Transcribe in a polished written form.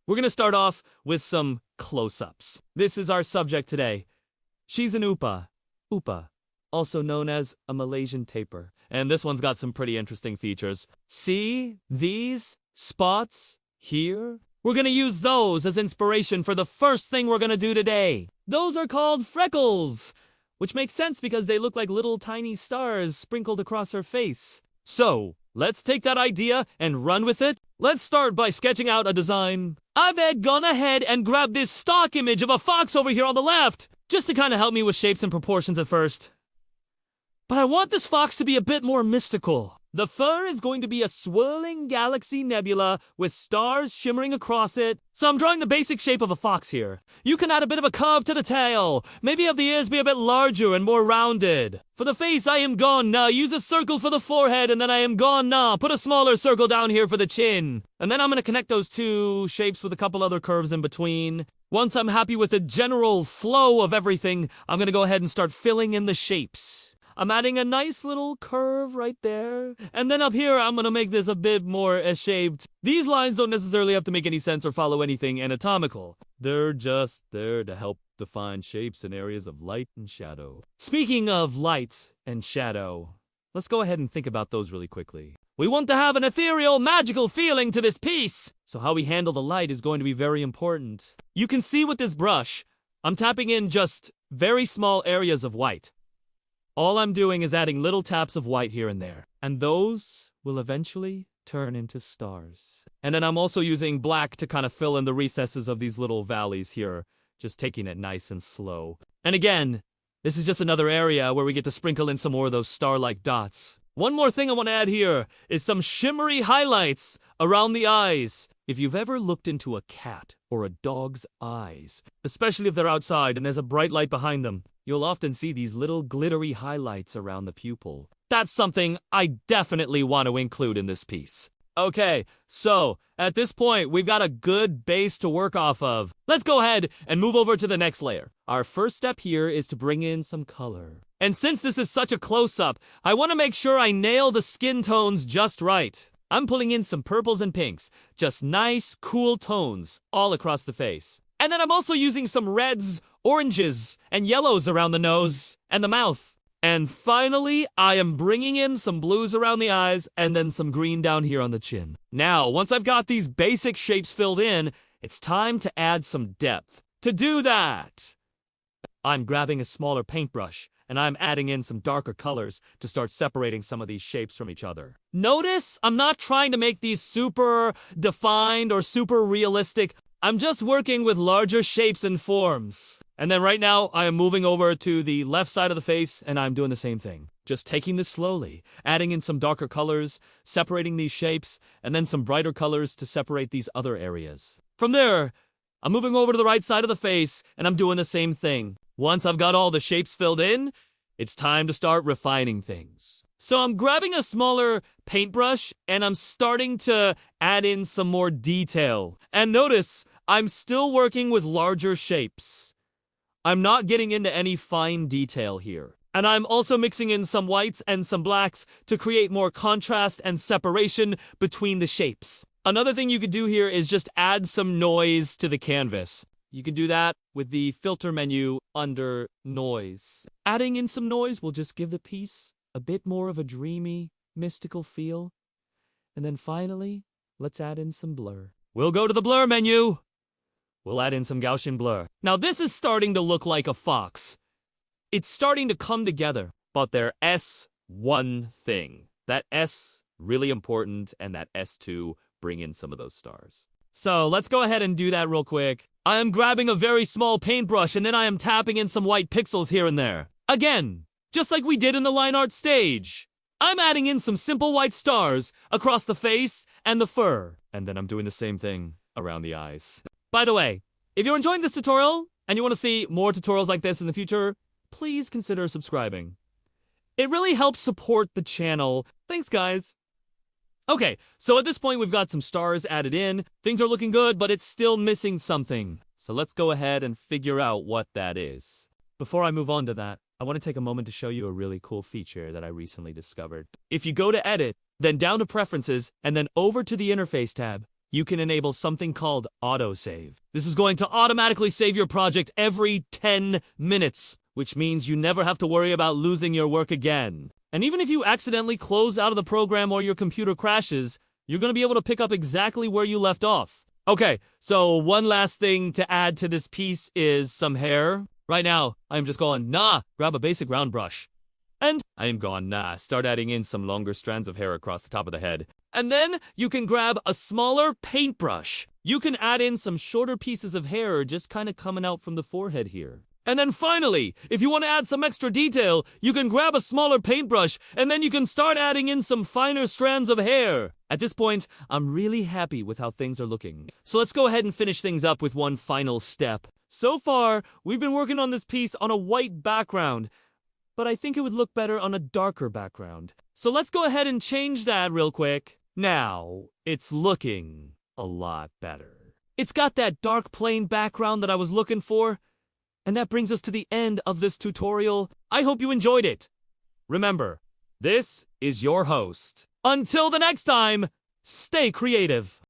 We're gonna start off with some close-ups. This is our subject today. She's an Upa, also known as a Malaysian tapir. And this one's got some pretty interesting features. See these spots here? We're gonna use those as inspiration for the first thing we're gonna do today. Those are called freckles, which makes sense because they look like little tiny stars sprinkled across her face. So, let's take that idea and run with it. Let's start by sketching out a design. I've gone ahead and grabbed this stock image of a fox over here on the left, just to kind of help me with shapes and proportions at first. But I want this fox to be a bit more mystical. The fur is going to be a swirling galaxy nebula with stars shimmering across it. So I'm drawing the basic shape of a fox here. You can add a bit of a curve to the tail. Maybe have the ears be a bit larger and more rounded. For the face, I am gone now. Use a circle for the forehead, and then I am gone now. Put a smaller circle down here for the chin. And then I'm going to connect those two shapes with a couple other curves in between. Once I'm happy with the general flow of everything, I'm going to go ahead and start filling in the shapes. I'm adding a nice little curve right there. And then up here, I'm going to make this a bit more shaped. These lines don't necessarily have to make any sense or follow anything anatomical. They're just there to help define shapes in areas of light and shadow. Speaking of light and shadow, let's go ahead and think about those really quickly. We want to have an ethereal, magical feeling to this piece. So how we handle the light is going to be very important. You can see with this brush, I'm tapping in just very small areas of white. All I'm doing is adding little taps of white here and there. And those will eventually turn into stars. And then I'm also using black to kind of fill in the recesses of these little valleys here. Just taking it nice and slow. And again, this is just another area where we get to sprinkle in some more of those star-like dots. One more thing I want to add here is some shimmery highlights around the eyes. If you've ever looked into a cat or a dog's eyes, especially if they're outside and there's a bright light behind them, you'll often see these little glittery highlights around the pupil. That's something I definitely want to include in this piece. Okay, so at this point, we've got a good base to work off of. Let's go ahead and move over to the next layer. Our first step here is to bring in some color. And since this is such a close-up, I want to make sure I nail the skin tones just right. I'm pulling in some purples and pinks, just nice, cool tones all across the face. And then I'm also using some reds, oranges, and yellows around the nose and the mouth. And finally, I am bringing in some blues around the eyes and then some green down here on the chin. Now, once I've got these basic shapes filled in, it's time to add some depth. To do that, I'm grabbing a smaller paintbrush and I'm adding in some darker colors to start separating some of these shapes from each other. Notice I'm not trying to make these super defined or super realistic. I'm just working with larger shapes and forms. And then right now, I am moving over to the left side of the face, and I'm doing the same thing. Just taking this slowly, adding in some darker colors, separating these shapes, and then some brighter colors to separate these other areas. From there, I'm moving over to the right side of the face, and I'm doing the same thing. Once I've got all the shapes filled in, it's time to start refining things. So I'm grabbing a smaller paintbrush, and I'm starting to add in some more detail. And notice, I'm still working with larger shapes. I'm not getting into any fine detail here. And I'm also mixing in some whites and some blacks to create more contrast and separation between the shapes. Another thing you could do here is just add some noise to the canvas. You can do that with the filter menu under noise. Adding in some noise will just give the piece a bit more of a dreamy, mystical feel. And then finally, let's add in some blur. We'll go to the blur menu. We'll add in some Gaussian blur. Now this is starting to look like a fox. It's starting to come together, but their S1 thing. That S, really important, and that S2, bring in some of those stars. So let's go ahead and do that real quick. I am grabbing a very small paintbrush and then I am tapping in some white pixels here and there. Again, just like we did in the line art stage. I'm adding in some simple white stars across the face and the fur. And then I'm doing the same thing around the eyes. By the way, if you're enjoying this tutorial and you want to see more tutorials like this in the future, please consider subscribing. It really helps support the channel. Thanks, guys. Okay, so at this point we've got some stars added in. Things are looking good, but it's still missing something. So let's go ahead and figure out what that is. Before I move on to that, I want to take a moment to show you a really cool feature that I recently discovered. If you go to Edit, then down to Preferences, and then over to the Interface tab, you can enable something called autosave. This is going to automatically save your project every 10 minutes, which means you never have to worry about losing your work again. And even if you accidentally close out of the program or your computer crashes, you're going to be able to pick up exactly where you left off. Okay, so one last thing to add to this piece is some hair. Right now, I'm just going, grab a basic round brush. And I am going, start adding in some longer strands of hair across the top of the head. And then you can grab a smaller paintbrush. You can add in some shorter pieces of hair just kind of coming out from the forehead here. And then finally, if you want to add some extra detail, you can grab a smaller paintbrush and then you can start adding in some finer strands of hair. At this point, I'm really happy with how things are looking. So let's go ahead and finish things up with one final step. So far, we've been working on this piece on a white background, but I think it would look better on a darker background. So let's go ahead and change that real quick. Now, it's looking a lot better. It's got that dark plain background that I was looking for. And that brings us to the end of this tutorial. I hope you enjoyed it. Remember, this is your host. Until the next time, stay creative.